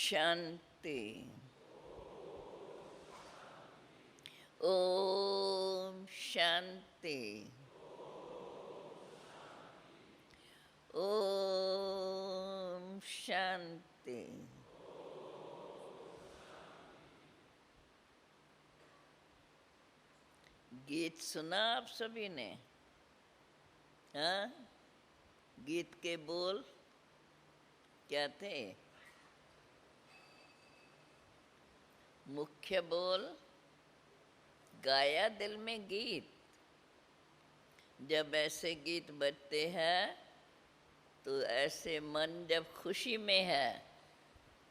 शांति। ओम शांति। ओम शांति। गीत सुना आप सभी ने? हाँ, गीत के बोल क्या थे? मुख्य बोल, गाया दिल में गीत। जब ऐसे गीत बजते हैं तो ऐसे मन जब खुशी में है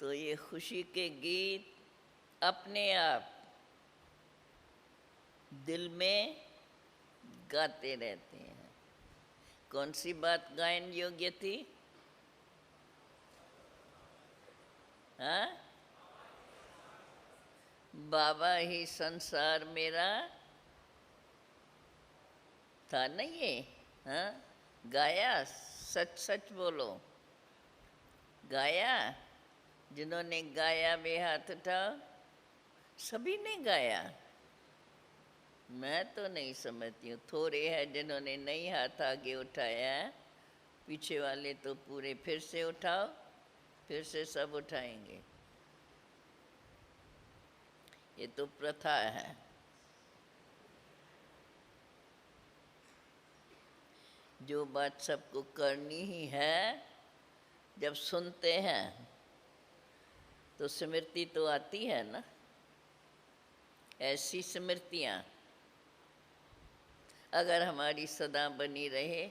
तो ये खुशी के गीत अपने आप दिल में गाते रहते हैं। कौन सी बात गायन योग्य थी? हाँ, बाबा ही संसार मेरा था ना ये। हाँ, गाया, सच सच बोलो, गाया। जिन्होंने गाया वे हाथ उठाओ। सभी ने गाया। मैं तो नहीं समझती हूँ, थोड़े हैं जिन्होंने नहीं हाथ आगे उठाया है। पीछे वाले तो पूरे फिर से उठाओ, फिर से सब उठाएंगे। ये तो प्रथा है। जो बात सबको करनी ही है, जब सुनते हैं तो स्मृति तो आती है ना। ऐसी स्मृतियाँ अगर हमारी सदा बनी रहे,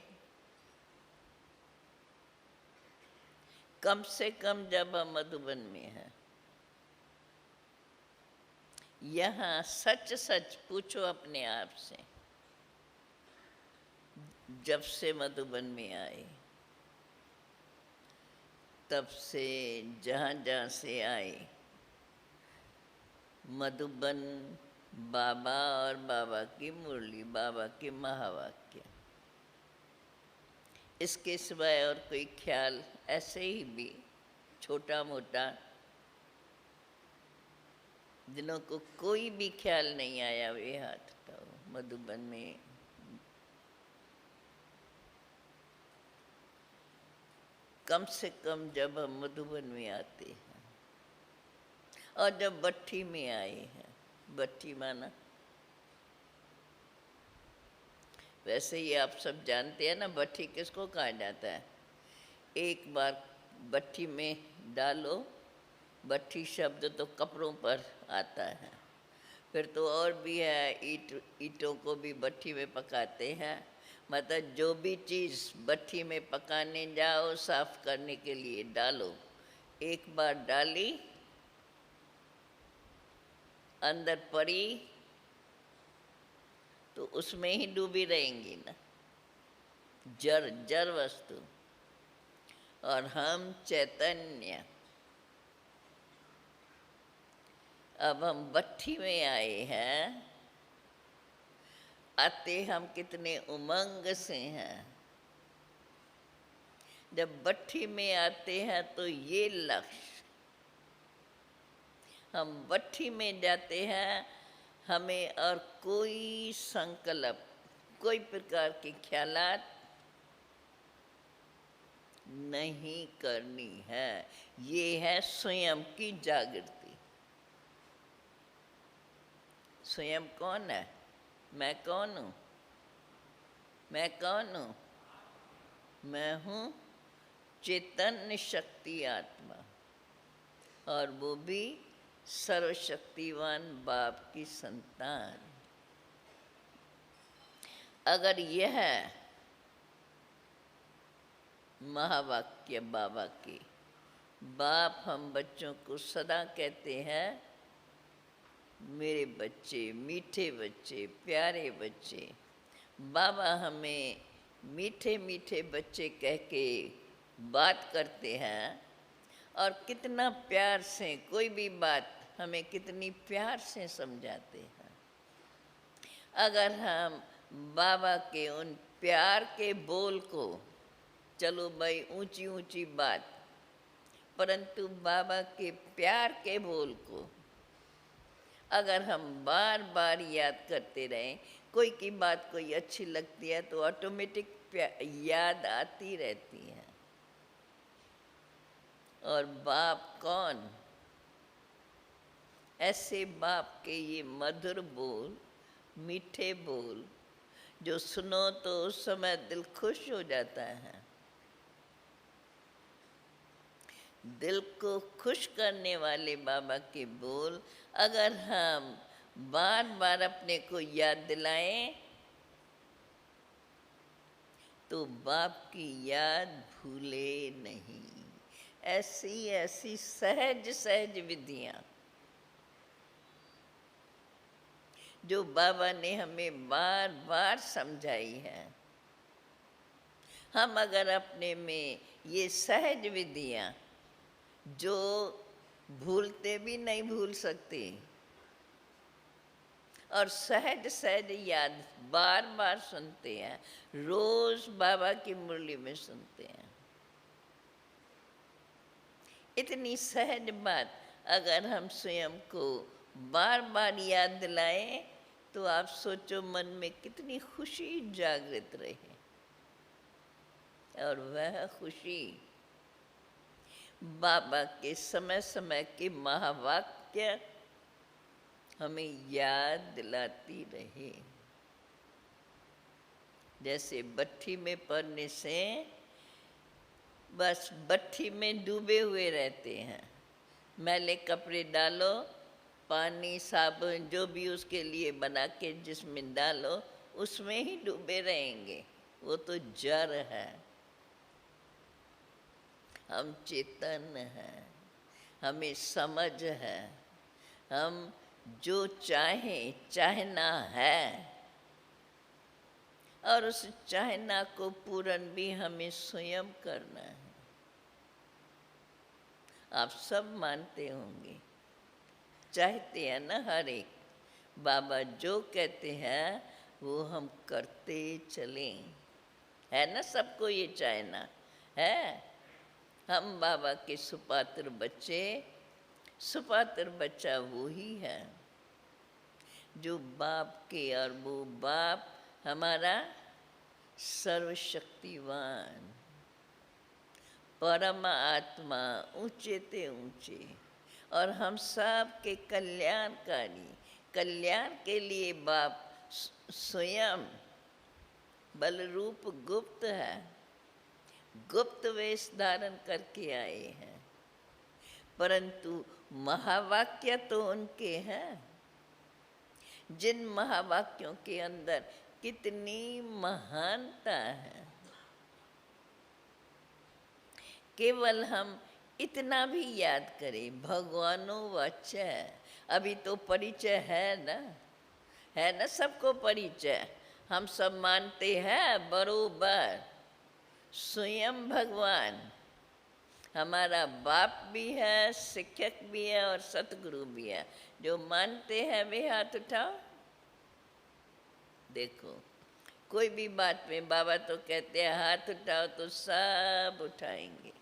कम से कम जब हम मधुबन में हैं, यहाँ सच सच पूछो अपने आप से, जब से मधुबन में आए तब से जहाँ जहाँ से आए, मधुबन बाबा और बाबा की मुरली, बाबा के महावाक्य, इसके सिवाय और कोई ख्याल ऐसे ही भी छोटा मोटा जिन्हों को कोई भी ख्याल नहीं आया वे हाथ उठाओ। मधुबन में कम से कम जब हम मधुबन में आते हैं और जब भट्ठी में आए हैं, भट्ठी माना वैसे ही आप सब जानते हैं ना, भट्ठी किसको कहा जाता है? एक बार भट्ठी में डालो, भट्ठी शब्द तो कपड़ों पर आता है, फिर तो और भी है, ईंटों को भी भट्ठी में पकाते हैं। मतलब जो भी चीज़ भट्ठी में पकाने जाओ, साफ करने के लिए डालो, एक बार डाली, अंदर पड़ी तो उसमें ही डूबी रहेंगी ना, जड़ जड़ वस्तु। और हम चैतन्य, अब हम भट्ठी में आए हैं, आते हम कितने उमंग से हैं। जब भट्ठी में आते हैं तो ये लक्ष्य, हम भट्ठी में जाते हैं, हमें और कोई संकल्प, कोई प्रकार के ख्यालात नहीं करनी है। ये है स्वयं की जागृति। स्वयं कौन है? मैं कौन हूँ? मैं कौन हूँ? मैं हूँ चैतन्य शक्ति आत्मा, और वो भी सर्वशक्तिवान बाप की संतान। अगर यह महावाक्य बाबा की, बाप हम बच्चों को सदा कहते हैं, मेरे बच्चे, मीठे बच्चे, प्यारे बच्चे। बाबा हमें मीठे मीठे बच्चे कह के बात करते हैं, और कितना प्यार से कोई भी बात हमें कितनी प्यार से समझाते हैं। अगर हम बाबा के उन प्यार के बोल को, चलो भाई ऊंची ऊंची बात, परंतु बाबा के प्यार के बोल को अगर हम बार बार याद करते रहें, कोई की बात कोई अच्छी लगती है तो ऑटोमेटिक याद आती रहती है। और बाप कौन? ऐसे बाप के ये मधुर बोल, मीठे बोल जो सुनो तो उस समय दिल खुश हो जाता है। दिल को खुश करने वाले बाबा के बोल अगर हम बार बार अपने को याद दिलाएं तो बाप की याद भूले नहीं। ऐसी ऐसी सहज सहज विधियां जो बाबा ने हमें बार बार समझाई है, हम अगर अपने में ये सहज विधियां जो भूलते भी नहीं भूल सकते और सहज सहज याद बार बार सुनते हैं, रोज बाबा की मुरली में सुनते हैं, इतनी सहज बात अगर हम स्वयं को बार बार याद दिलाएं तो आप सोचो मन में कितनी खुशी जागृत रहे। और वह खुशी बाबा के समय समय के महावाक्य हमें याद दिलाती रहे। जैसे भट्ठी में पड़ने से बस भट्ठी में डूबे हुए रहते हैं, मैले कपड़े डालो, पानी साबुन जो भी उसके लिए बना के जिसमें डालो उसमें ही डूबे रहेंगे, वो तो जड़ है। हम चेतन हैं, हमें समझ है, हम जो चाहें चाहना है और उस चाहना को पूर्ण भी हमें स्वयं करना है। आप सब मानते होंगे, चाहते हैं ना हर एक, बाबा जो कहते हैं वो हम करते चलें, है ना? सबको ये चाहना है। हम बाबा के सुपात्र बच्चे, सुपात्र बच्चा वो ही है जो बाप के, और वो बाप हमारा सर्वशक्तिवान परम आत्मा, ऊंचे ते ऊंचे, और हम सब के कल्याणकारी, कल्याण के लिए बाप स्वयं बल रूप गुप्त है, गुप्त वेश धारण करके आए हैं, परंतु महावाक्य तो उनके हैं। जिन महावाक्यों के अंदर कितनी महानता है, केवल हम इतना भी याद करें, भगवानो वाचा। अभी तो परिचय है ना सबको परिचय, हम सब मानते हैं बरोबर। स्वयं भगवान हमारा बाप भी है, शिक्षक भी है और सतगुरु भी है। जो मानते हैं वे हाथ उठाओ। देखो कोई भी बात में बाबा तो कहते हैं हाथ उठाओ तो सब उठाएंगे।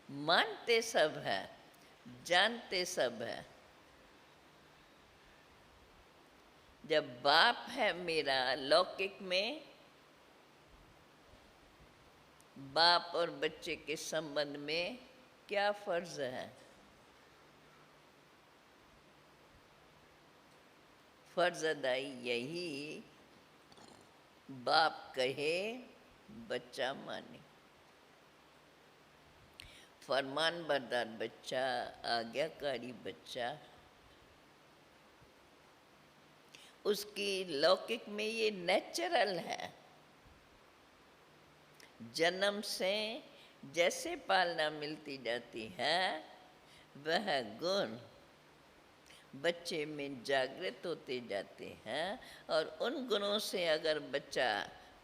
मानते सब है, जानते सब है। जब बाप है मेरा, लौकिक में बाप और बच्चे के संबंध में क्या फर्ज है? फर्ज अदाई यही, बाप कहे बच्चा माने, फरमान बरदार बच्चा, आज्ञाकारी बच्चा। उसकी लौकिक में ये नेचुरल है, जन्म से जैसे पालना मिलती जाती है वह गुण बच्चे में जागृत होते जाते हैं, और उन गुणों से अगर बच्चा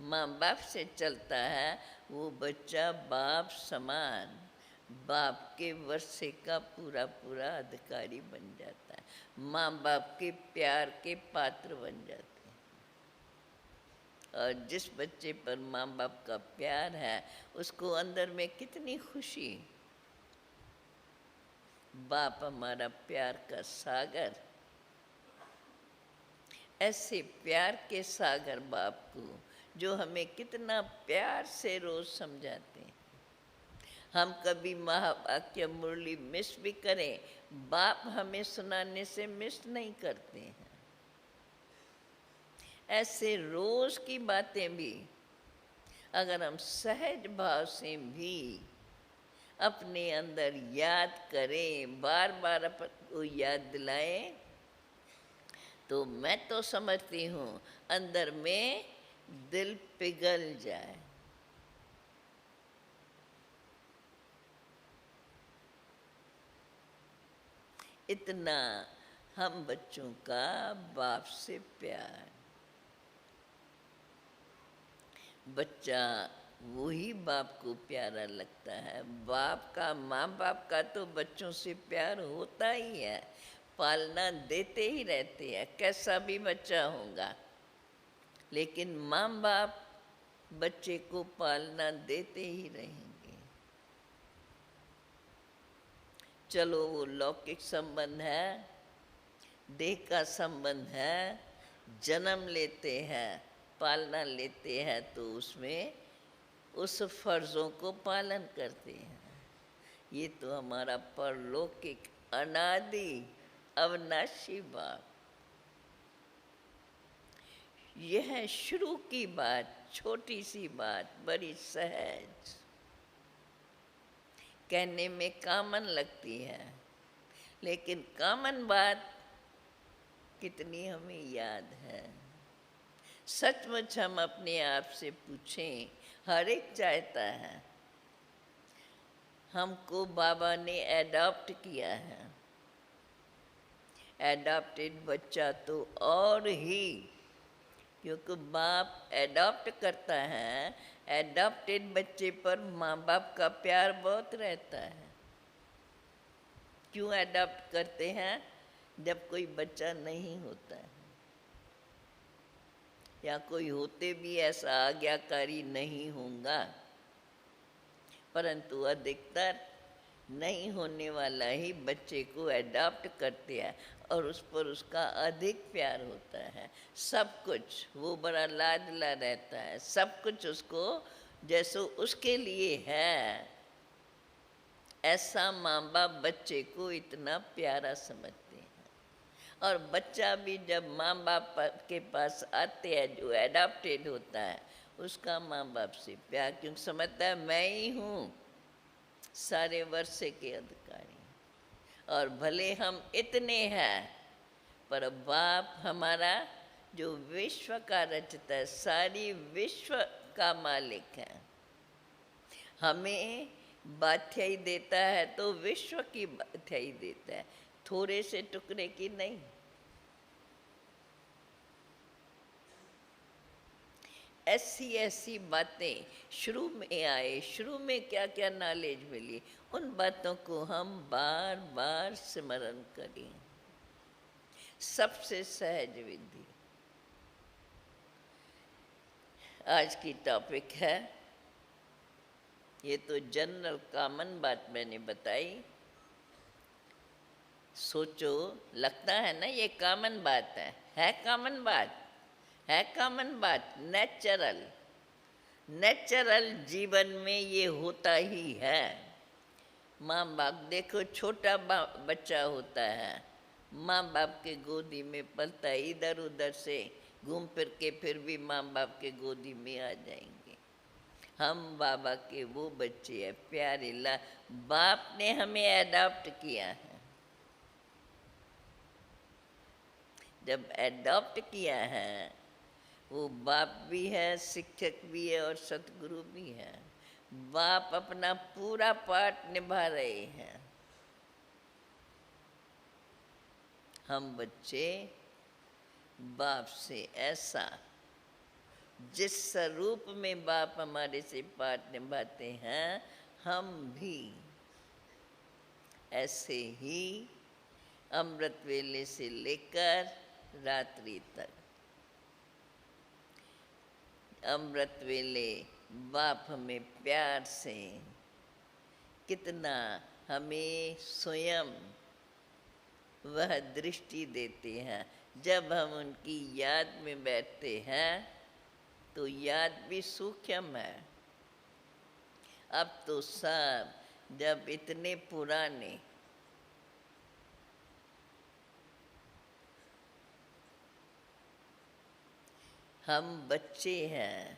माँ बाप से चलता है, वो बच्चा बाप समान, बाप के वर्षे का पूरा पूरा अधिकारी बन जाता है, माँ बाप के प्यार के पात्र बन जाते हैं। और जिस बच्चे पर माँ बाप का प्यार है उसको अंदर में कितनी खुशी, बाप हमारा प्यार का सागर। ऐसे प्यार के सागर बाप को, जो हमें कितना प्यार से रोज समझाते हैं। हम कभी महावाक्य मुरली मिस भी करें, बाप हमें सुनाने से मिस नहीं करते हैं। ऐसे रोज की बातें भी अगर हम सहज भाव से भी अपने अंदर याद करें, बार बार अपने याद दिलाएं, तो मैं तो समझती हूँ अंदर में दिल पिघल जाए। इतना हम बच्चों का बाप से प्यार। बच्चा वही बाप को प्यारा लगता है। बाप का, माँ बाप का तो बच्चों से प्यार होता ही है, पालना देते ही रहते हैं, कैसा भी बच्चा होगा। लेकिन माँ बाप बच्चे को पालना देते ही रहेंगे। चलो वो लौकिक संबंध है, देह का संबंध है, जन्म लेते हैं, पालना लेते हैं, तो उसमें उस फर्जों को पालन करते हैं। ये तो हमारा परलौकिक अनादि अविनाशी बाप। यह शुरू की बात, छोटी सी बात, बड़ी सहज, कहने में कॉमन लगती है, लेकिन कॉमन बात कितनी हमें याद है। सचमुच हम अपने आप से पूछें, हर एक चाहता है। हमको बाबा ने एडॉप्ट किया है। एडॉप्टेड बच्चा तो और ही, क्योंकि बाप एडॉप्ट करता है, एडॉप्टेड बच्चे पर माँ बाप का प्यार बहुत रहता है। क्यों एडॉप्ट करते हैं? जब कोई बच्चा नहीं होता है, या कोई होते भी ऐसा आज्ञाकारी नहीं होगा, परंतु अधिकतर नहीं होने वाला ही बच्चे को एडॉप्ट करते हैं और उस पर उसका अधिक प्यार होता है। सब कुछ वो बड़ा लाडला रहता है, सब कुछ उसको जैसे उसके लिए है, ऐसा माँ बाप बच्चे को इतना प्यारा समझते हैं। और बच्चा भी जब माँ बाप के पास आते हैं, जो एडॉप्टेड होता है, उसका माँ बाप से प्यार, क्योंकि समझता है मैं ही हूँ सारे वर्षे के अधिकारी। और भले हम इतने हैं, पर बाप हमारा जो विश्व का रचता है, सारी विश्व का मालिक है, हमें बाध्याई देता है तो विश्व की बाध्याई देता है, थोड़े से टुकड़े की नहीं। ऐसी ऐसी बातें शुरू में आए, शुरू में क्या क्या नॉलेज मिली, उन बातों को हम बार बार स्मरण करें। सबसे सहज विधि। आज की टॉपिक है, ये तो जनरल कॉमन बात मैंने बताई। सोचो, लगता है ना ये कॉमन बात है कॉमन बात है, कॉमन बात, नेचुरल। नेचुरल जीवन में ये होता ही है। माँ बाप देखो, छोटा बच्चा होता है, माँ बाप के गोदी में पलता है, इधर उधर से घूम फिर के फिर भी माँ बाप के गोदी में आ जाएंगे। हम बाबा के वो बच्चे हैं, प्यारे बाप ने हमें एडॉप्ट किया है। जब एडॉप्ट किया है, वो बाप भी है, शिक्षक भी है और सतगुरु भी है। बाप अपना पूरा पार्ट निभा रहे हैं। हम बच्चे बाप से ऐसा, जिस स्वरूप में बाप हमारे से पार्ट निभाते हैं, हम भी ऐसे ही अमृत वेले से लेकर रात्रि तक, अमृत वेले बाप हमें प्यार से कितना हमें स्वयं वह दृष्टि देते हैं। जब हम उनकी याद में बैठते हैं तो याद भी सूक्ष्म है। अब तो सब जब इतने पुराने हम बच्चे हैं,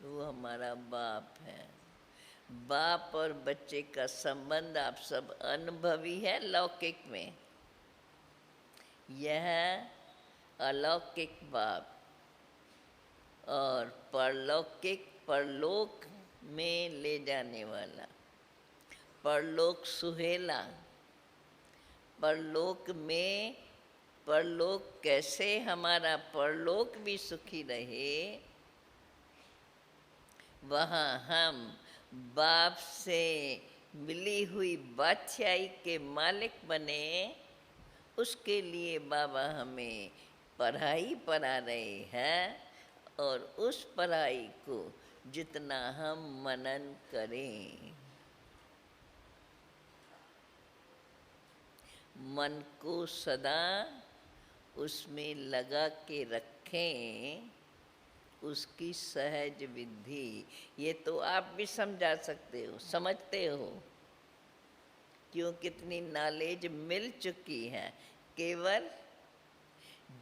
वो हमारा बाप है। बाप और बच्चे का संबंध आप सब अनुभवी है लौकिक में। यह अलौकिक बाप और परलौकिक परलोक में ले जाने वाला, परलोक सुहेला। परलोक में, परलोक कैसे हमारा परलोक भी सुखी रहे, वहाँ हम बाप से मिली हुई बादशाही के मालिक बने। उसके लिए बाबा हमें पढ़ाई पढ़ा रहे हैं और उस पढ़ाई को जितना हम मनन करें, मन को सदा उसमें लगा के रखें, उसकी सहज विधि। ये तो आप भी समझा सकते हो, समझते हो, क्यों कितनी नॉलेज मिल चुकी है। केवल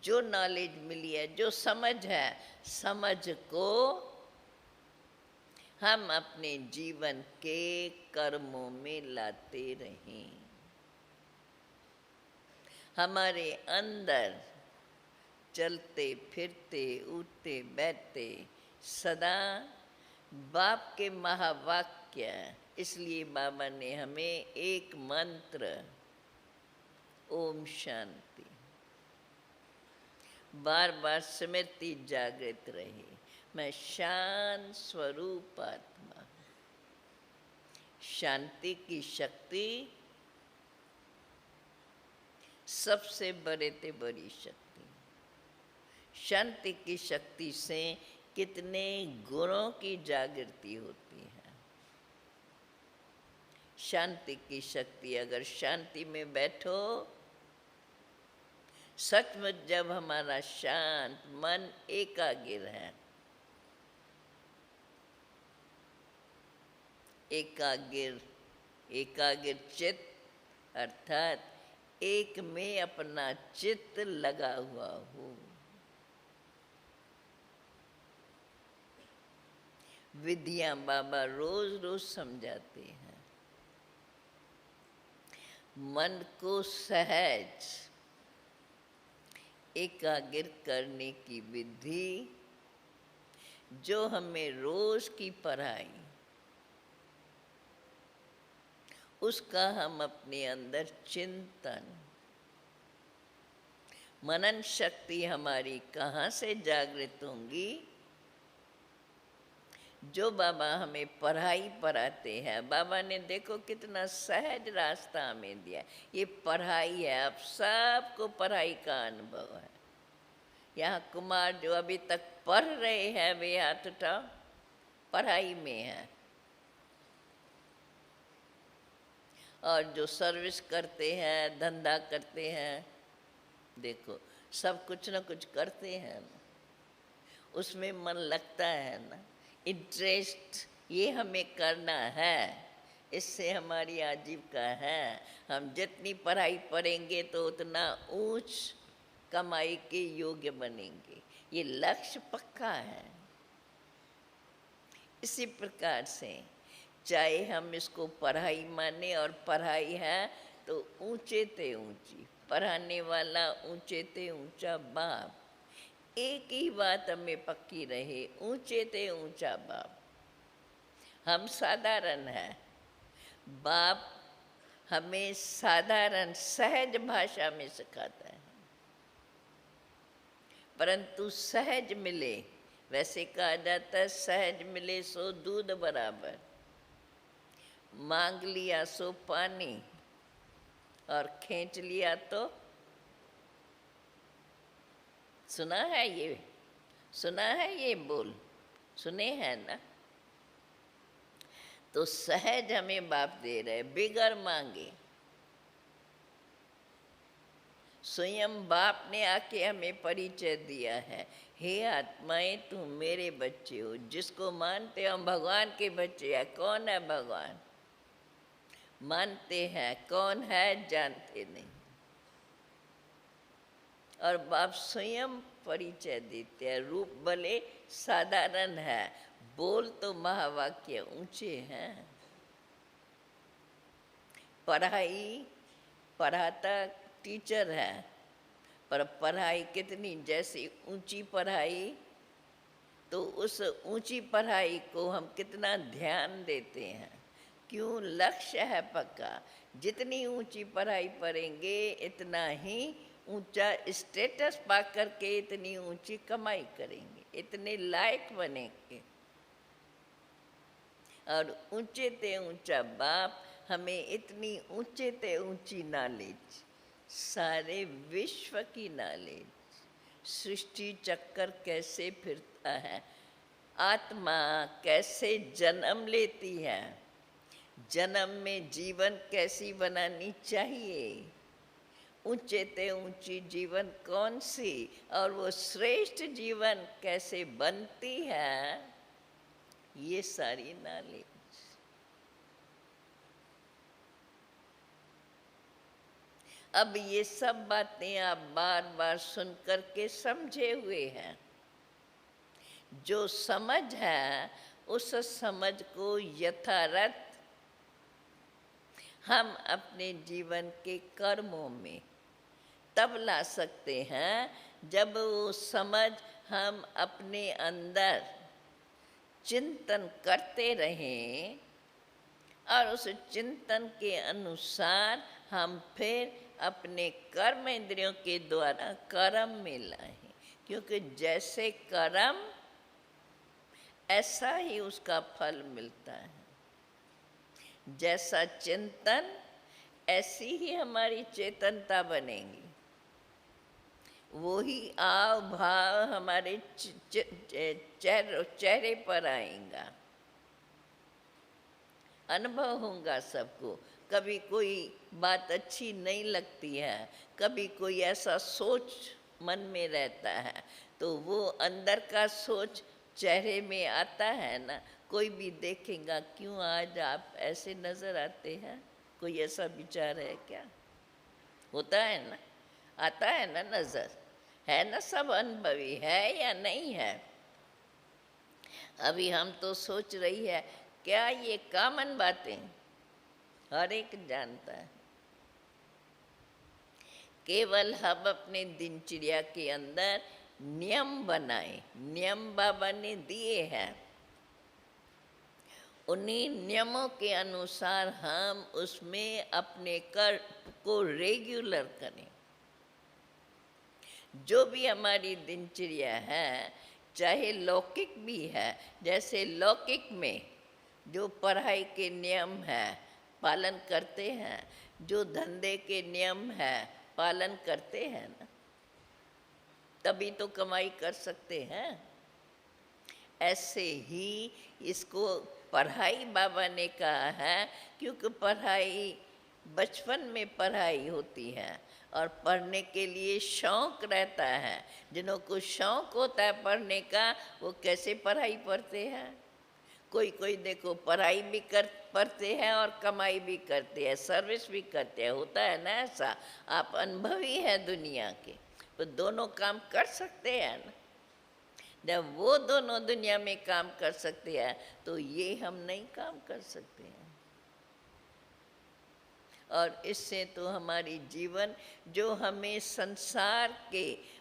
जो नॉलेज मिली है, जो समझ है, समझ को हम अपने जीवन के कर्मों में लाते रहें। हमारे अंदर चलते फिरते उठते बैठते सदा बाप के महावाक्य। इसलिए बाबा ने हमें एक मंत्र ओम शांति बार बार स्मृति जागृत रहे। मैं शांत स्वरूप आत्मा। शांति की शक्ति सबसे बड़े ते बड़ी शक्ति। शांति की शक्ति से कितने गुणों की जागृति होती है। शांति की शक्ति, अगर शांति में बैठो, सचमुच जब हमारा शांत मन एकाग्र है, एकाग्र चित्त अर्थात एक में अपना चित्त लगा हुआ हो। विधियां बाबा रोज रोज समझाते हैं। मन को सहज एकाग्र करने की विधि, जो हमें रोज की पढ़ाई, उसका हम अपने अंदर चिंतन, मनन शक्ति हमारी कहाँ से जागृत होंगी? जो बाबा हमें पढ़ाई पढ़ाते हैं। बाबा ने देखो कितना सहज रास्ता हमें दिया। ये पढ़ाई है, आप सबको पढ़ाई का अनुभव है। यहाँ कुमार जो अभी तक पढ़ रहे हैं, वे हाथ उठाओ, पढ़ाई में है। और जो सर्विस करते हैं, धंधा करते हैं, देखो सब कुछ ना कुछ करते हैं ना, उसमें मन लगता है ना, इंटरेस्ट, ये हमें करना है, इससे हमारी आजीविका है। हम जितनी पढ़ाई पढ़ेंगे तो उतना ऊंच कमाई के योग्य बनेंगे। ये लक्ष्य पक्का है। इसी प्रकार से चाहे हम इसको पढ़ाई माने, और पढ़ाई है तो ऊंचे ते ऊंची, पढ़ाने वाला ऊंचे ते ऊंचा बाप। एक ही बात हमें पक्की रहे, ऊंचे ते ऊंचा बाप। हम साधारण हैं, बाप हमें साधारण सहज भाषा में सिखाता है। परंतु सहज मिले, वैसे कहा जाता है सहज मिले सो दूध बराबर, मांग लिया सो पानी, और खींच लिया तो, सुना है ये बोल, सुने हैं ना? तो सहज हमें बाप दे रहे, बिगर मांगे। स्वयं बाप ने आके हमें परिचय दिया है, हे आत्माएं तुम मेरे बच्चे हो। जिसको मानते हो हम भगवान के बच्चे हैं। कौन है भगवान? मानते हैं, कौन है जानते नहीं। और बाप स्वयं परिचय देते हैं। रूप भले साधारण है, बोल तो महावाक्य ऊंचे हैं। पढ़ाई पढ़ाता टीचर है, पर पढ़ाई कितनी जैसी ऊंची पढ़ाई, तो उस ऊंची पढ़ाई को हम कितना ध्यान देते हैं। क्यों? लक्ष्य है पक्का। जितनी ऊंची पढ़ाई पढ़ेंगे इतना ही ऊंचा स्टेटस पा करके इतनी ऊंची कमाई करेंगे, इतने लायक बनेंगे। और ऊंचे ते ऊंचा बाप हमें इतनी ऊंचे ते ऊंची नॉलेज, सारे विश्व की नॉलेज, सृष्टि चक्कर कैसे फिरता है, आत्मा कैसे जन्म लेती है, जन्म में जीवन कैसी बनानी चाहिए, ऊंचे ते ऊंची जीवन कौन सी, और वो श्रेष्ठ जीवन कैसे बनती है, ये सारी नॉलेज। अब ये सब बातें आप बार बार सुन करके समझे हुए हैं। जो समझ है उस समझ को यथार्थ हम अपने जीवन के कर्मों में तब ला सकते हैं जब वो समझ हम अपने अंदर चिंतन करते रहें और उस चिंतन के अनुसार हम फिर अपने कर्म इंद्रियों के द्वारा कर्म में लाएं। क्योंकि जैसे कर्म ऐसा ही उसका फल मिलता है, जैसा चिंतन ऐसी ही हमारी चेतनता बनेगी, वो ही आव भाव हमारे चेहरे पर आएगा, अनुभव होगा सबको। कभी कोई बात अच्छी नहीं लगती है, कभी कोई ऐसा सोच मन में रहता है, तो वो अंदर का सोच चेहरे में आता है ना। कोई भी देखेगा, क्यों आज आप ऐसे नज़र आते हैं, कोई ऐसा विचार है क्या? होता है ना, आता है ना नज़र, है ना। सब अनुभवी है या नहीं है? अभी हम तो सोच रही है, क्या ये कॉमन बातें हर एक जानता है। केवल हम अपने दिनचर्या के अंदर नियम बनाए, नियम बाबा ने दिए हैं, उन्हीं नियमों के अनुसार हम उसमें अपने कर्म को रेगुलर करें। जो भी हमारी दिनचर्या है, चाहे लौकिक भी है, जैसे लौकिक में जो पढ़ाई के नियम है पालन करते हैं, जो धंधे के नियम है पालन करते हैं ना, तभी तो कमाई कर सकते हैं। ऐसे ही इसको पढ़ाई बाबा ने कहा है, क्योंकि पढ़ाई बचपन में पढ़ाई होती है और पढ़ने के लिए शौक़ रहता है। जिनको शौक़ होता है पढ़ने का, वो कैसे पढ़ाई पढ़ते हैं। कोई कोई देखो पढ़ाई भी पढ़ते हैं और कमाई भी करते हैं, सर्विस भी करते हैं, होता है ना ऐसा। आप अनुभवी हैं दुनिया के, तो दोनों काम कर सकते हैं ना। जब वो दोनों दुनिया में काम कर सकते हैं, तो ये हम नहीं काम कर सकते हैं। और इससे तो हमारी जीवन, जो हमें संसार के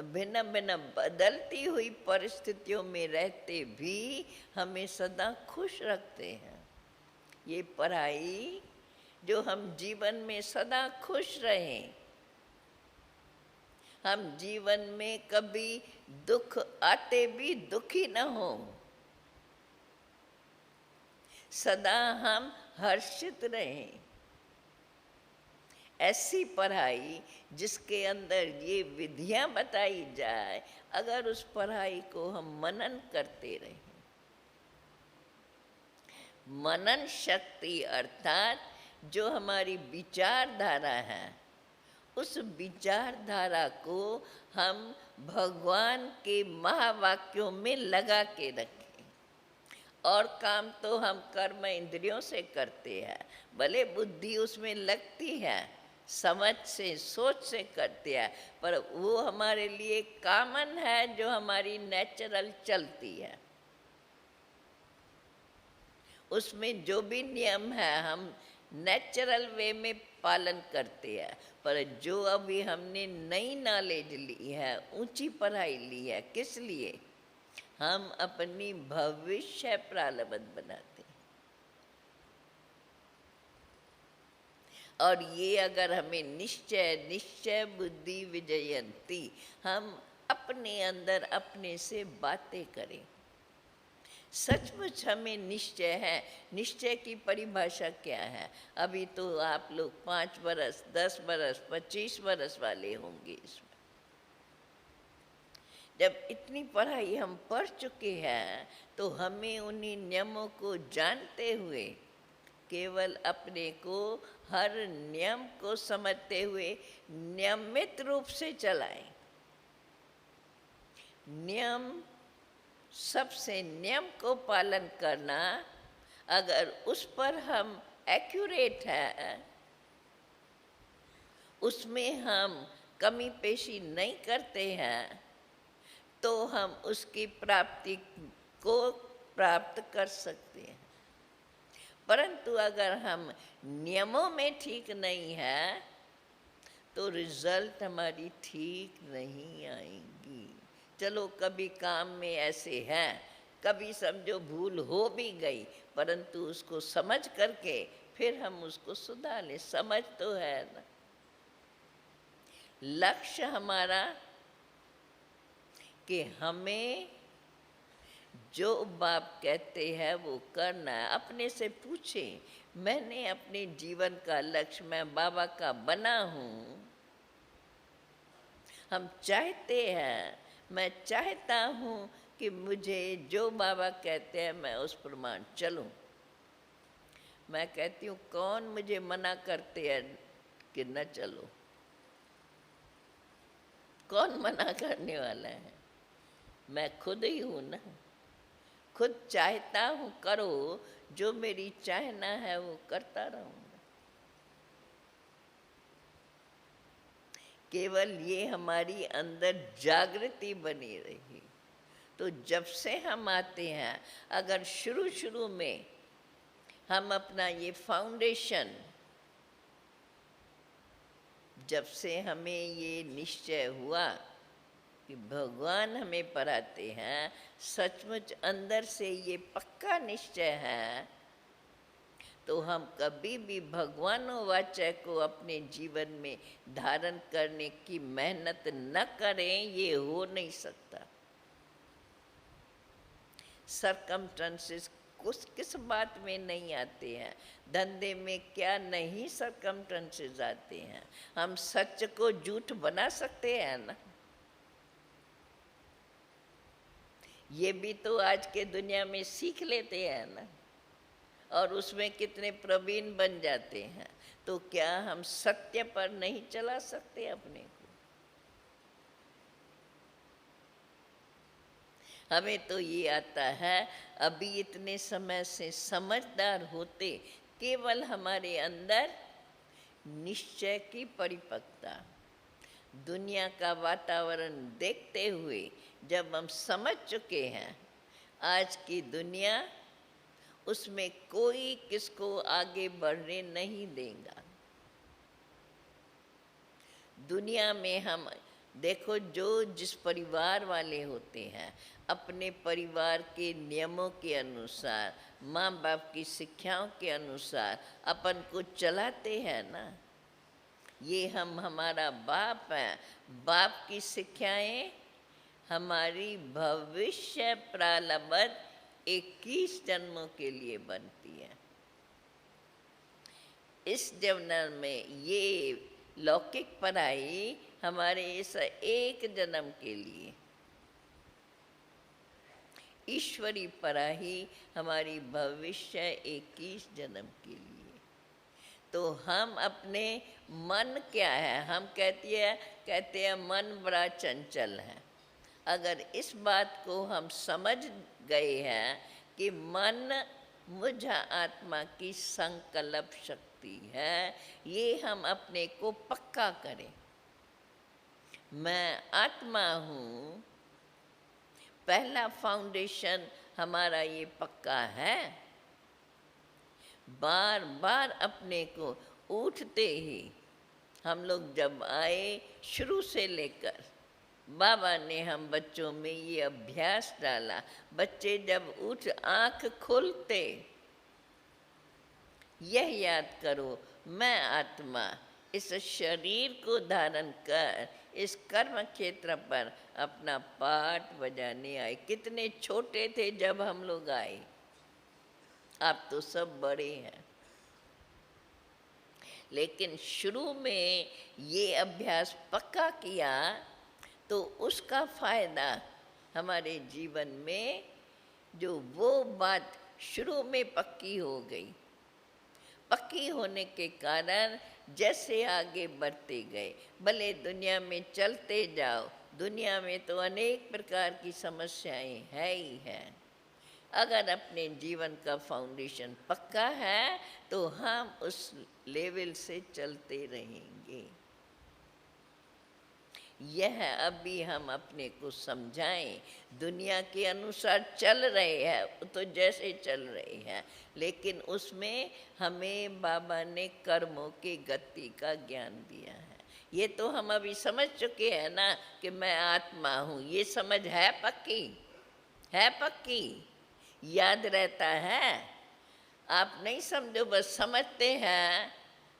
भिन्न भिन्न बदलती हुई परिस्थितियों में रहते भी हमें सदा खुश रखते हैं, ये पढ़ाई जो हम जीवन में सदा खुश रहें। हम जीवन में कभी दुख आते भी दुखी न हो, सदा हम हर्षित रहें। ऐसी पढ़ाई जिसके अंदर ये विधियां बताई जाए, अगर उस पढ़ाई को हम मनन करते रहें, मनन शक्ति अर्थात जो हमारी विचारधारा है, उस विचारधारा को हम भगवान के महावाक्यों में लगा के रखें। और काम तो हम कर्म इंद्रियों से करते हैं, भले बुद्धि उसमें लगती है, समझ से सोच से करते हैं, पर वो हमारे लिए कॉमन है, जो हमारी नेचुरल चलती है। उसमें जो भी नियम है हम नेचुरल वे में पालन करते हैं। पर जो अभी हमने नई नॉलेज ली है, ऊंची पढ़ाई ली है, किस लिए? हम अपनी भविष्य प्रारब्ध बनाते हैं। और ये अगर हमें निश्चय बुद्धि विजयंती, हम अपने अंदर अपने से बातें करें। सचमुच हमें निश्चय है। निश्चय की परिभाषा क्या है? अभी तो आप लोग 5 बरस, 10 बरस, 25 बरस वाले होंगे इसमें। जब इतनी पढ़ाई हम पढ़ चुके हैं, तो हमें उन्हीं नियमों को जानते हुए, केवल अपने को हर नियम को समझते हुए नियमित रूप से चलाएं। नियम, सबसे नियम को पालन करना, अगर उस पर हम एक्यूरेट है, उसमें हम कमी पेशी नहीं करते हैं, तो हम उसकी प्राप्ति को प्राप्त कर सकते हैं। परंतु अगर हम नियमों में ठीक नहीं है, तो रिजल्ट हमारी ठीक नहीं आएंगी। चलो कभी काम में ऐसे हैं, कभी समझो भूल हो भी गई, परंतु उसको समझ करके फिर हम उसको सुधार लें। समझ तो है ना। लक्ष्य हमारा कि हमें जो बाप कहते हैं वो करना है। अपने से पूछें, मैंने अपने जीवन का लक्ष्य, मैं बाबा का बना हूँ। हम चाहते हैं, मैं चाहता हूँ कि मुझे जो बाबा कहते हैं मैं उस प्रमाण चलूं। मैं कहती हूँ, कौन मुझे मना करते हैं कि न चलो? कौन मना करने वाला है? मैं खुद ही हूँ ना। खुद चाहता हूँ करो, जो मेरी चाहना है वो करता रहूँगा। केवल ये हमारी अंदर जागृति बनी रही। तो जब से हम आते हैं, अगर शुरू में हम अपना ये फाउंडेशन, जब से हमें ये निश्चय हुआ कि भगवान हमें पढ़ाते हैं, सचमुच अंदर से ये पक्का निश्चय है, तो हम कभी भी भगवानोवाच्य को अपने जीवन में धारण करने की मेहनत न करें, ये हो नहीं सकता। सरकमस्टेंसेस किस बात में नहीं आते हैं? धंधे में क्या नहीं सरकमस्टेंसेस आते हैं? हम सच को झूठ बना सकते हैं ना। ये भी तो आज के दुनिया में सीख लेते हैं ना, और उसमें कितने प्रवीण बन जाते हैं। तो क्या हम सत्य पर नहीं चला सकते अपने को? हमें तो ये आता है, अभी इतने समय से समझदार होते, केवल हमारे अंदर निश्चय की परिपक्वता, दुनिया का वातावरण देखते हुए जब हम समझ चुके हैं, आज की दुनिया, उसमें कोई किसको आगे बढ़ने नहीं देगा। दुनिया में हम देखो, जो जिस परिवार वाले होते हैं, अपने परिवार के नियमों के अनुसार, माँ बाप की शिक्षाओं के अनुसार अपन को चलाते हैं ना। ये हमारा बाप है। बाप की शिक्षाएं हमारी भविष्य प्रारब्ध 21 जन्मों के लिए बनती है। इस जन्म में ये लौकिक पढ़ाई हमारे इस एक जन्म के लिए, ईश्वरी पराही हमारी भविष्य 21 जन्म के लिए। तो हम अपने मन क्या है, हम कहते हैं मन बड़ा चंचल है। अगर इस बात को हम समझ गए हैं कि मन मुझ आत्मा की संकल्प शक्ति है, ये हम अपने को पक्का करें। मैं आत्मा हूँ, पहला फाउंडेशन हमारा ये पक्का है। बार बार अपने को उठते ही, हम लोग जब आए शुरू से लेकर, बाबा ने हम बच्चों में ये अभ्यास डाला। बच्चे जब उठ आँख खोलते, यह याद करो मैं आत्मा इस शरीर को धारण कर इस कर्म क्षेत्र पर अपना पाठ बजाने आए। कितने छोटे थे जब हम लोग आए, आप तो सब बड़े हैं। लेकिन शुरू में ये अभ्यास पक्का किया तो उसका फायदा हमारे जीवन में, जो वो बात शुरू में पक्की हो गई, पक्की होने के कारण जैसे आगे बढ़ते गए, भले दुनिया में चलते जाओ, दुनिया में तो अनेक प्रकार की समस्याएं है ही हैं। अगर अपने जीवन का फाउंडेशन पक्का है तो हम उस लेवल से चलते रहेंगे। यह अभी हम अपने को समझाएं। दुनिया के अनुसार चल रहे हैं तो जैसे चल रहे हैं, लेकिन उसमें हमें बाबा ने कर्मों की गति का ज्ञान दिया है। ये तो हम अभी समझ चुके हैं ना कि मैं आत्मा हूँ। ये समझ है पक्की, है पक्की, याद रहता है। आप नहीं समझो, बस समझते हैं,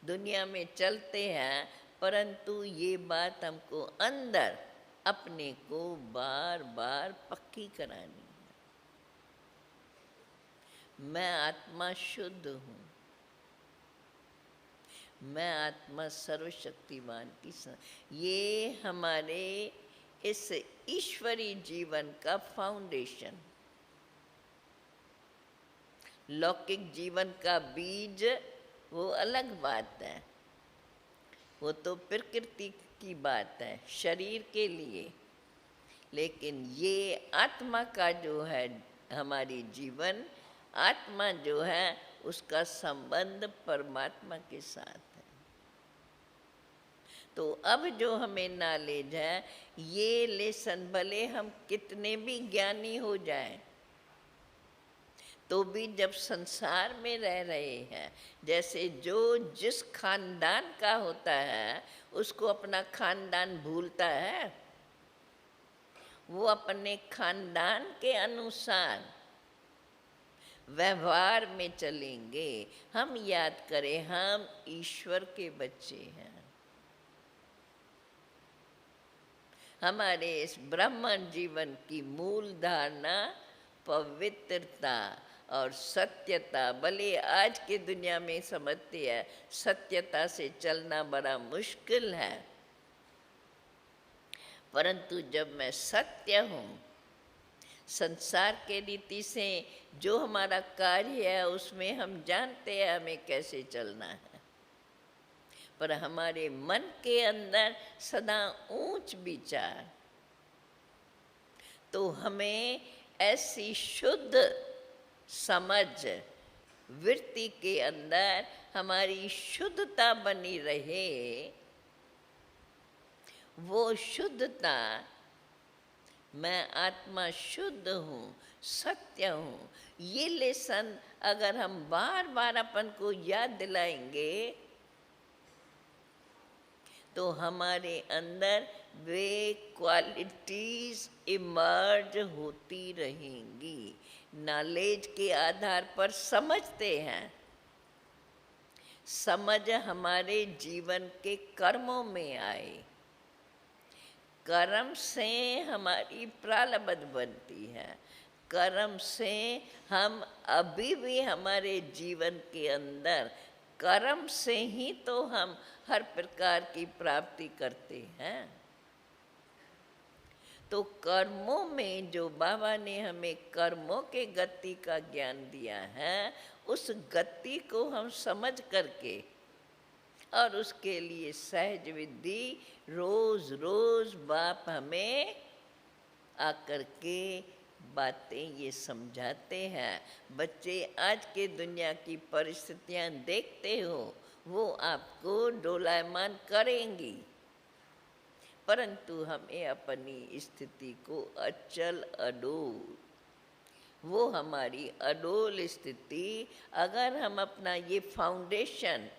दुनिया में चलते हैं, परंतु ये बात हमको अंदर अपने को बार बार पक्की करानी है। मैं आत्मा शुद्ध हूँ, मैं आत्मा सर्वशक्तिमान की ये हमारे इस ईश्वरी जीवन का फाउंडेशन। लौकिक जीवन का बीज वो अलग बात है, वो तो प्रकृति की बात है शरीर के लिए। लेकिन ये आत्मा का जो है हमारी जीवन, आत्मा जो है उसका संबंध परमात्मा के साथ है। तो अब जो हमें नॉलेज है, ये लेसन भले हम कितने भी ज्ञानी हो जाएं, तो भी जब संसार में रह रहे हैं, जैसे जो जिस खानदान का होता है उसको अपना खानदान भूलता है, वो अपने खानदान के अनुसार व्यवहार में चलेंगे। हम याद करें, हम ईश्वर के बच्चे हैं। हमारे इस ब्राह्मण जीवन की मूल धारणा पवित्रता और सत्यता। भले आज के दुनिया में समझते हैं सत्यता से चलना बड़ा मुश्किल है, परंतु जब मैं सत्य हूँ, संसार के रीति से जो हमारा कार्य है उसमें हम जानते हैं हमें कैसे चलना है, पर हमारे मन के अंदर सदा ऊंच विचार, तो हमें ऐसी शुद्ध समझ वृत्ति के अंदर हमारी शुद्धता बनी रहे। वो शुद्धता, मैं आत्मा शुद्ध हूँ, सत्य हूँ, ये लेसन अगर हम बार बार अपन को याद दिलाएंगे तो हमारे अंदर वे क्वालिटीज इमर्ज होती रहेंगी। नॉलेज के आधार पर समझते हैं, समझ हमारे जीवन के कर्मों में आए, कर्म से हमारी प्रारब्ध बनती है, कर्म से हम अभी भी हमारे जीवन के अंदर कर्म से ही तो हम हर प्रकार की प्राप्ति करते हैं। तो कर्मों में जो बाबा ने हमें कर्मों के गति का ज्ञान दिया है, उस गति को हम समझ करके और उसके लिए सहज विधि रोज रोज बाप हमें आकर के बातें ये समझाते हैं। बच्चे आज के दुनिया की परिस्थितियां देखते हो, वो आपको डोलायमान करेंगी, परंतु हमें अपनी स्थिति को अचल अडोल, वो हमारी अडोल स्थिति, अगर हम अपना ये फाउंडेशन,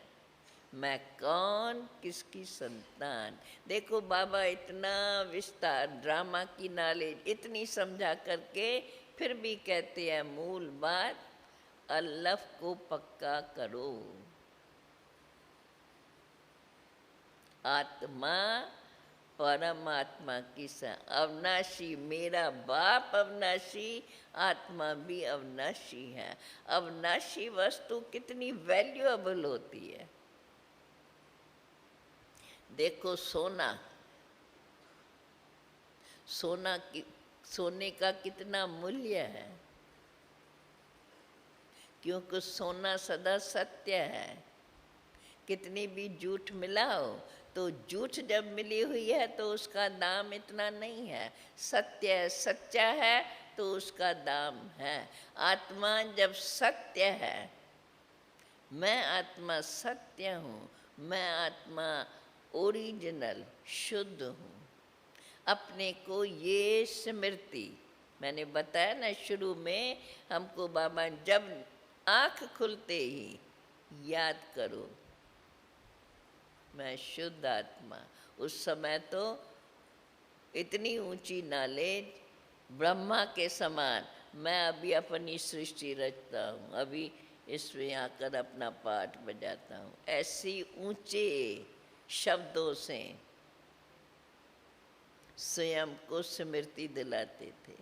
मैं कौन किसकी संतान, देखो बाबा इतना विस्तार ड्रामा की नॉलेज इतनी समझा करके फिर भी कहते हैं मूल बात अल्लाह को पक्का करो। आत्मा परमात्मा की अविनाशी, मेरा बाप अविनाशी, आत्मा भी अविनाशी है। अविनाशी वस्तु कितनी वैल्यूएबल होती है। देखो सोना, सोने का कितना मूल्य है, क्योंकि सोना सदा सत्य है। कितनी भी झूठ मिलाओ तो झूठ जब मिली हुई है तो उसका दाम इतना नहीं है। सत्य सच्चा है तो उसका दाम है। आत्मा जब सत्य है, मैं आत्मा सत्य हूँ, मैं आत्मा ओरिजिनल शुद्ध हूँ, अपने को ये स्मृति, मैंने बताया ना शुरू में, हमको बाबा जब आँख खुलते ही याद करो मैं शुद्ध आत्मा। उस समय तो इतनी ऊंची नॉलेज ब्रह्मा के समान, मैं अभी अपनी सृष्टि रचता हूँ, अभी इसमें आकर अपना पाठ बजाता हूँ, ऐसी ऊंचे शब्दों से स्वयं को स्मृति दिलाते थे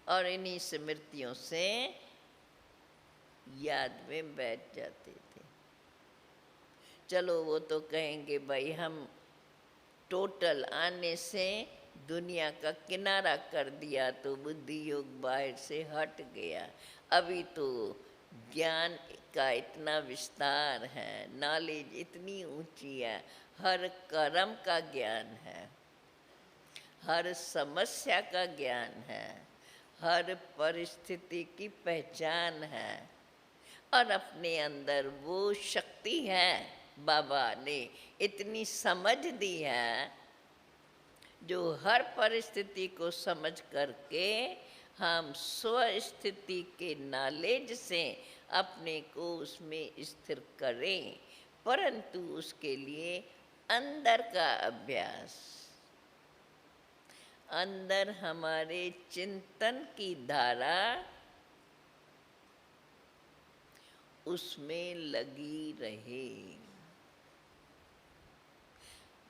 और इन्हीं स्मृतियों से याद में बैठ जाते थे। चलो वो तो कहेंगे भाई हम टोटल आने से दुनिया का किनारा कर दिया तो बुद्धि योग बाहर से हट गया। अभी तो ज्ञान का इतना विस्तार है, नॉलेज इतनी ऊंची है, हर कर्म का ज्ञान है, हर समस्या का ज्ञान है, हर परिस्थिति की पहचान है, और अपने अंदर वो शक्ति है, बाबा ने इतनी समझ दी है जो हर परिस्थिति को समझ करके हम स्वस्थिति के नॉलेज से अपने को उसमें स्थिर करें। परंतु उसके लिए अंदर का अभ्यास, अंदर हमारे चिंतन की धारा उसमें लगी रहे।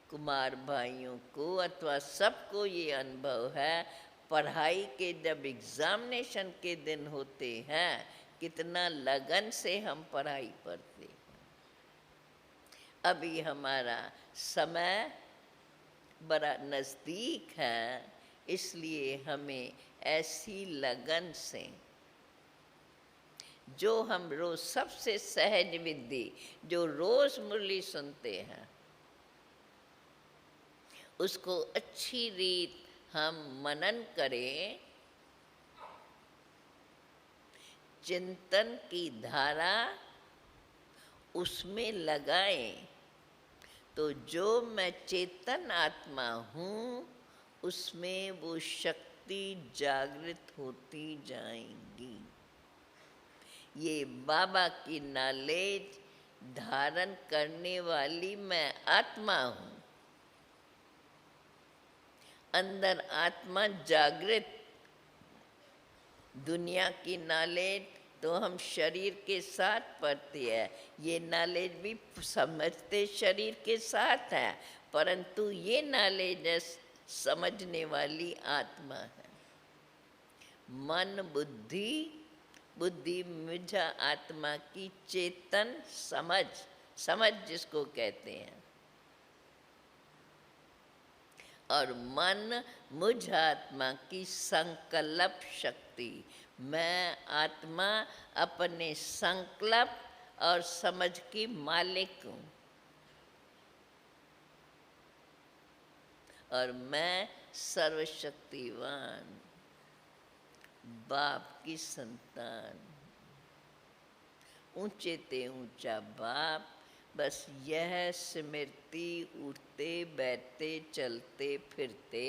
कुमार भाइयों को अथवा सबको ये अनुभव है, पढ़ाई के जब एग्जामिनेशन के दिन होते हैं कितना लगन से हम पढ़ाई पढ़ते हैं। अभी हमारा समय बड़ा नज़दीक है, इसलिए हमें ऐसी लगन से जो हम रोज सबसे सहज विधि जो रोज मुरली सुनते हैं उसको अच्छी रीत हम मनन करें, चिंतन की धारा उसमें लगाएं, तो जो मैं चेतन आत्मा हूँ उसमें वो शक्ति जागृत होती जाएंगी। ये बाबा की नॉलेज धारण करने वाली मैं आत्मा हूँ। अंदर आत्मा जागृत, दुनिया की नॉलेज तो हम शरीर के साथ पढ़ते हैं, ये नॉलेज भी समझते शरीर के साथ है, परंतु ये नॉलेज समझने वाली आत्मा है। मन बुद्धि, बुद्धि मुझा आत्मा की चेतन समझ, समझ जिसको कहते हैं, और मन मुझ आत्मा की संकल्प शक्ति। मैं आत्मा अपने संकल्प और समझ की मालिक हूँ, और मैं सर्वशक्तिवान बाप की संतान, ऊंचे ते ऊंचा बाप। बस यह स्मृति उठते बैठते चलते फिरते,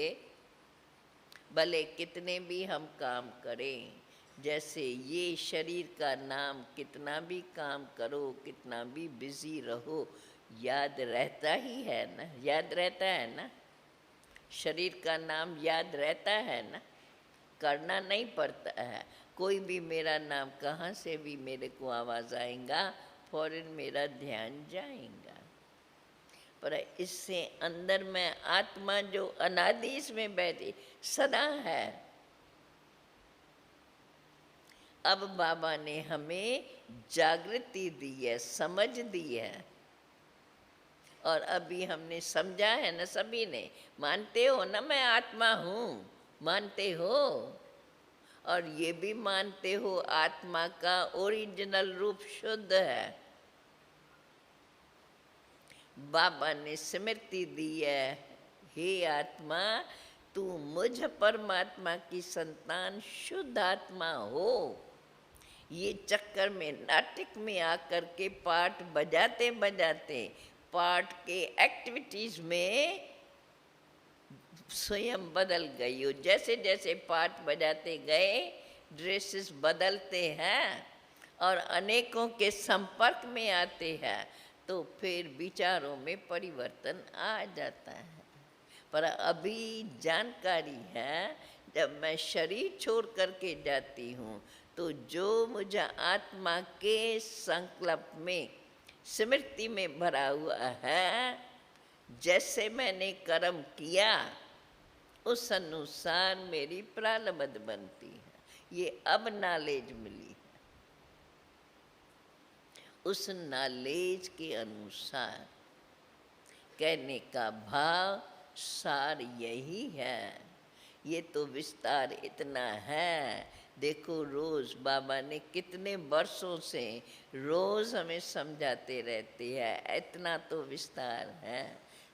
भले कितने भी हम काम करें, जैसे ये शरीर का नाम कितना भी काम करो, कितना भी बिजी रहो, याद रहता ही है ना, याद रहता है ना, शरीर का नाम याद रहता है ना, करना नहीं पड़ता है। कोई भी मेरा नाम कहाँ से भी मेरे को आवाज़ आएगा, फौरन मेरा ध्यान जाएगा। पर इससे अंदर में आत्मा जो अनादि इसमें बैठी सदा है। अब बाबा ने हमें जागृति दी है, समझ दी है, और अभी हमने समझा है ना, सभी ने। मानते हो ना मैं आत्मा हूँ, मानते हो, और ये भी मानते हो आत्मा का ओरिजिनल रूप शुद्ध है। बाबा ने स्मृति दी है, हे आत्मा तू मुझ परमात्मा की संतान शुद्ध आत्मा हो। ये चक्कर में नाटक में आकर के पार्ट बजाते बजाते पार्ट के एक्टिविटीज में स्वयं बदल गई हो। जैसे जैसे पार्ट बजाते गए ड्रेसेस बदलते हैं और अनेकों के संपर्क में आते हैं, तो फिर विचारों में परिवर्तन आ जाता है। पर अभी जानकारी है, जब मैं शरीर छोड़ करके जाती हूँ तो जो मुझे आत्मा के संकल्प में स्मृति में भरा हुआ है, जैसे मैंने कर्म किया उस अनुसार मेरी प्रारब्ध बनती है। ये अब नॉलेज मिली है, उस नॉलेज के अनुसार कहने का भाव सार यही है। ये तो विस्तार इतना है, देखो रोज बाबा ने कितने वर्षों से रोज हमें समझाते रहते हैं, इतना तो विस्तार है।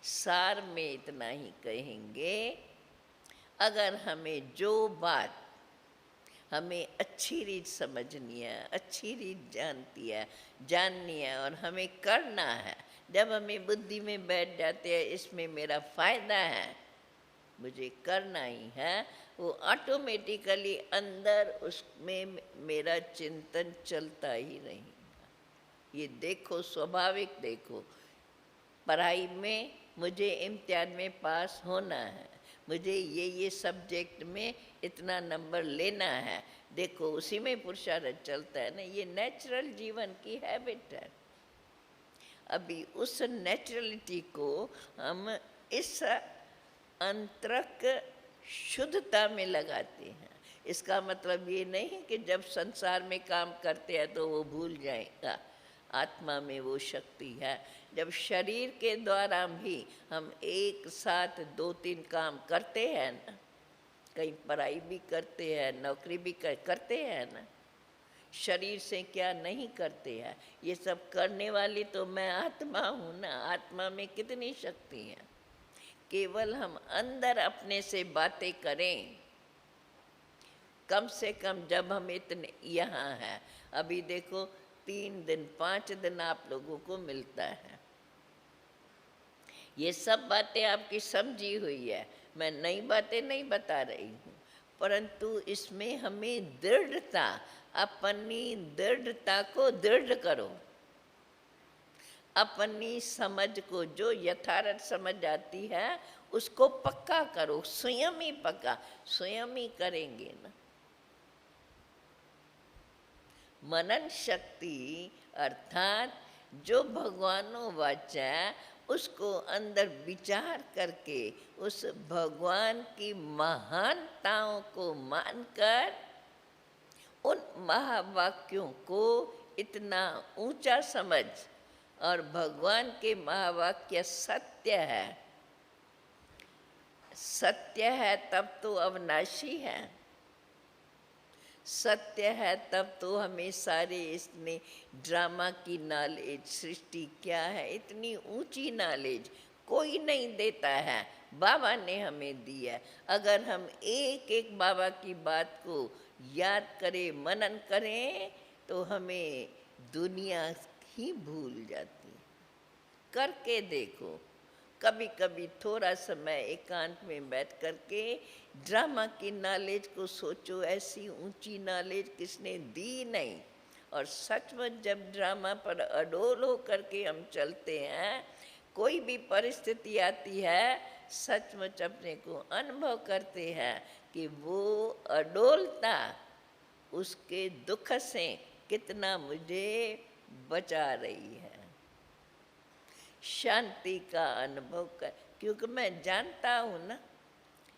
सार में इतना ही कहेंगे, अगर हमें जो बात हमें अच्छी रीत समझनी है, अच्छी रीत जाननी है और हमें करना है, जब हमें बुद्धि में बैठ जाते हैं इसमें मेरा फायदा है, मुझे करना ही है, वो ऑटोमेटिकली अंदर उसमें मेरा चिंतन चलता ही रहेगा। ये देखो स्वाभाविक, देखो पढ़ाई में मुझे इम्तिहान में पास होना है, मुझे ये सब्जेक्ट में इतना नंबर लेना है, देखो उसी में पुरुषार्थ चलता है ना। ये नेचुरल जीवन की हैबिट है। अभी उस नेचुरलिटी को हम इस अंतरक शुद्धता में लगाते हैं। इसका मतलब ये नहीं कि जब संसार में काम करते हैं तो वो भूल जाएगा, आत्मा में वो शक्ति है। जब शरीर के द्वारा भी हम एक साथ 2-3 काम करते हैं ना, कहीं पढ़ाई भी करते हैं, नौकरी भी करते हैं ना, शरीर से क्या नहीं करते हैं, ये सब करने वाली तो मैं आत्मा हूँ ना। आत्मा में कितनी शक्ति है, केवल हम अंदर अपने से बातें करें। कम से कम जब हम इतने यहाँ हैं, अभी देखो 3 दिन 5 दिन आप लोगों को मिलता है, ये सब बातें आपकी समझी हुई है, मैं नई बातें नहीं बता रही हूँ, परंतु इसमें हमें दृढ़ता, अपनी दृढ़ता को दृढ़ करो। अपनी समझ को जो यथार्थ समझ आती है उसको पक्का करो, स्वयं ही पक्का, स्वयं ही करेंगे ना। मनन शक्ति अर्थात जो भगवानो वाचा उसको अंदर विचार करके उस भगवान की महानताओं को मानकर उन महावाक्यों को इतना ऊंचा समझ, और भगवान के महावाक्य सत्य है, सत्य है तब तो अविनाशी है, सत्य है तब तो हमें सारे इसमें ड्रामा की नॉलेज, सृष्टि क्या है, इतनी ऊंची नॉलेज कोई नहीं देता है, बाबा ने हमें दी है। अगर हम एक एक बाबा की बात को याद करें, मनन करें, तो हमें दुनिया ही भूल जाती है। करके देखो, कभी कभी थोड़ा समय एकांत में बैठ करके ड्रामा की नॉलेज को सोचो, ऐसी ऊंची नॉलेज किसने दी नहीं। और सचमुच जब ड्रामा पर अडोल हो करके हम चलते हैं, कोई भी परिस्थिति आती है, सचमुच अपने को अनुभव करते हैं कि वो अडोलता उसके दुख से कितना मुझे बचा रही है। शांति का अनुभव कर, क्योंकि मैं जानता हूँ ना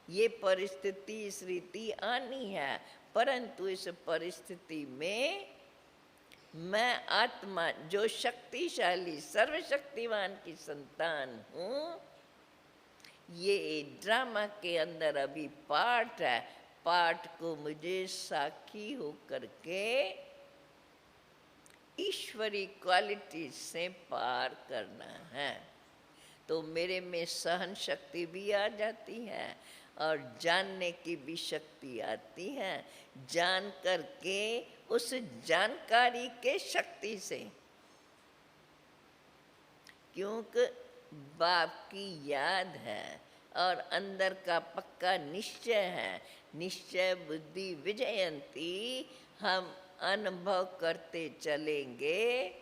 ये परिस्थिति, इस रीति आनी है, परंतु इस परिस्थिति में मैं आत्मा जो शक्तिशाली सर्वशक्तिवान की संतान हूँ, ये ड्रामा के अंदर अभी पार्ट है, पार्ट को मुझे साक्षी होकर के ईश्वरी क्वालिटी से पार करना है। तो मेरे में सहन शक्ति भी आ जाती है और जानने की भी शक्ति आती है, जान करके उस जानकारी के शक्ति से, क्योंकि बाप की याद है और अंदर का पक्का निश्चय है, निश्चय बुद्धि विजयंती, हम अनुभव करते चलेंगे,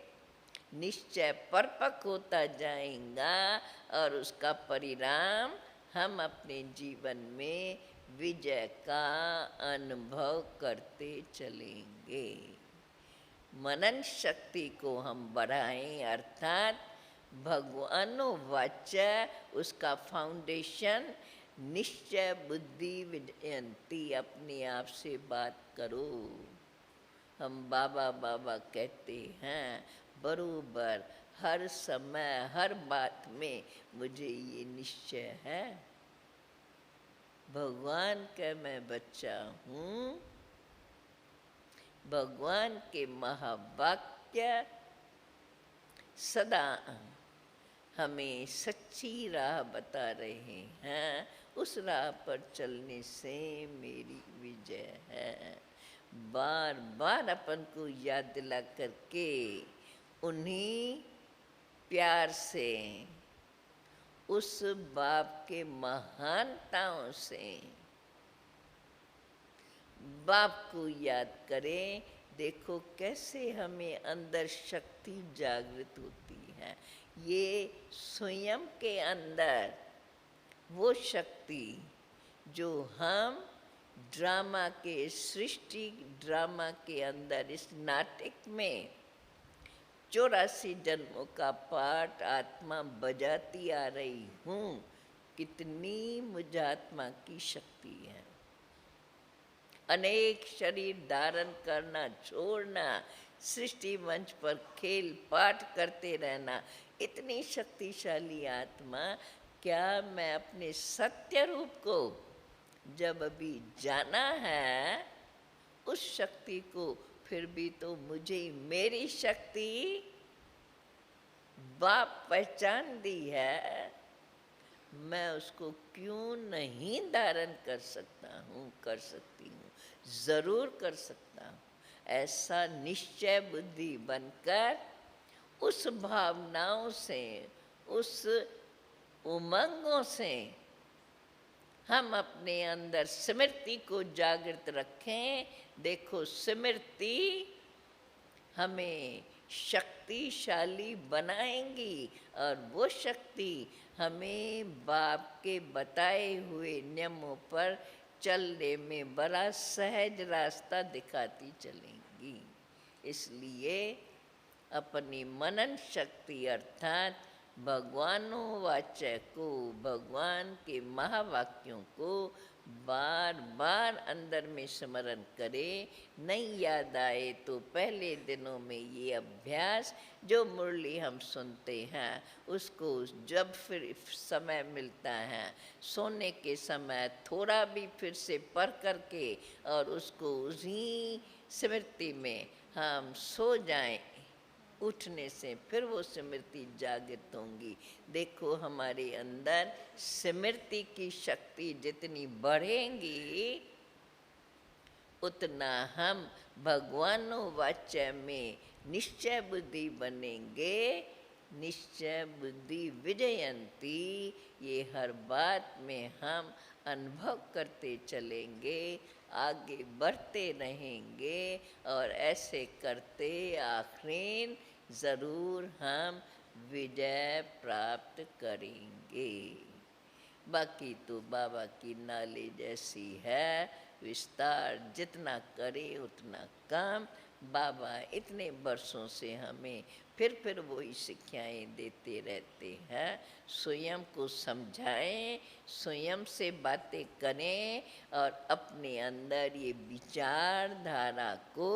निश्चय परिपक्व होता जाएगा और उसका परिणाम हम अपने जीवन में विजय का अनुभव करते चलेंगे। मनन शक्ति को हम बढ़ाएं, अर्थात भगवानुवाच्य उसका फाउंडेशन निश्चय बुद्धि विजयंती, अपने आप से बात करो। हम बाबा बाबा कहते हैं, बरोबर हर समय हर बात में मुझे ये निश्चय है, भगवान का मैं बच्चा हूँ, भगवान के महावाक्य सदा हमें सच्ची राह बता रहे हैं, उस राह पर चलने से मेरी विजय है। बार बार अपन को याद दिला करके उन्हीं प्यार से, उस बाप के महानताओं से बाप को याद करें। देखो कैसे हमें अंदर शक्ति जागृत होती है, ये स्वयं के अंदर वो शक्ति जो हम ड्रामा के, सृष्टि ड्रामा के अंदर इस नाटक में 84 जन्मों का पाठ आत्मा बजाती आ रही हूँ, कितनी मुझ आत्मा की शक्ति है। अनेक शरीर धारण करना, छोड़ना, सृष्टि मंच पर खेल पाठ करते रहना, इतनी शक्तिशाली आत्मा, क्या मैं अपने सत्य रूप को जब अभी जाना है, उस शक्ति को फिर भी तो मुझे मेरी शक्ति बाप पहचान दी है, मैं उसको क्यों नहीं धारण कर सकता हूँ, कर सकती हूँ, जरूर कर सकता हूँ। ऐसा निश्चय बुद्धि बनकर उस भावनाओं से, उस उमंगों से हम अपने अंदर स्मृति को जागृत रखें। देखो स्मृति हमें शक्तिशाली बनाएंगी और वो शक्ति हमें बाप के बताए हुए नियमों पर चलने में बड़ा सहज रास्ता दिखाती चलेंगी। इसलिए अपनी मनन शक्ति अर्थात भगवानों वाच्य को, भगवान के महावाक्यों को बार बार अंदर में स्मरण करें। नहीं याद आए तो पहले दिनों में ये अभ्यास, जो मुरली हम सुनते हैं उसको जब फिर समय मिलता है, सोने के समय थोड़ा भी फिर से पढ़ करके और उसको उसी स्मृति में हम सो जाएं, उठने से फिर वो स्मृति जागृत होंगी। देखो हमारे अंदर स्मृति की शक्ति जितनी बढ़ेंगी उतना हम भगवानों वाच्य में निश्चय बुद्धि बनेंगे। निश्चय बुद्धि विजयंती, ये हर बात में हम अनुभव करते चलेंगे, आगे बढ़ते रहेंगे और ऐसे करते आखिर ज़रूर हम विजय प्राप्त करेंगे। बाकी तो बाबा की नॉलेज ऐसी है, विस्तार जितना करे उतना कम। बाबा इतने वर्षों से हमें फिर वही शिक्षाएं देते रहते हैं। स्वयं को समझाएं, स्वयं से बातें करें और अपने अंदर ये विचारधारा को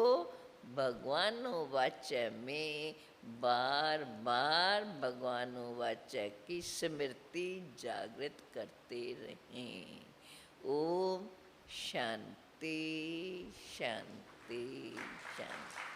भगवानों वाच्य में बार बार भगवानों वाच्य की स्मृति जागृत करते रहें। ओम शांति शांति शांति।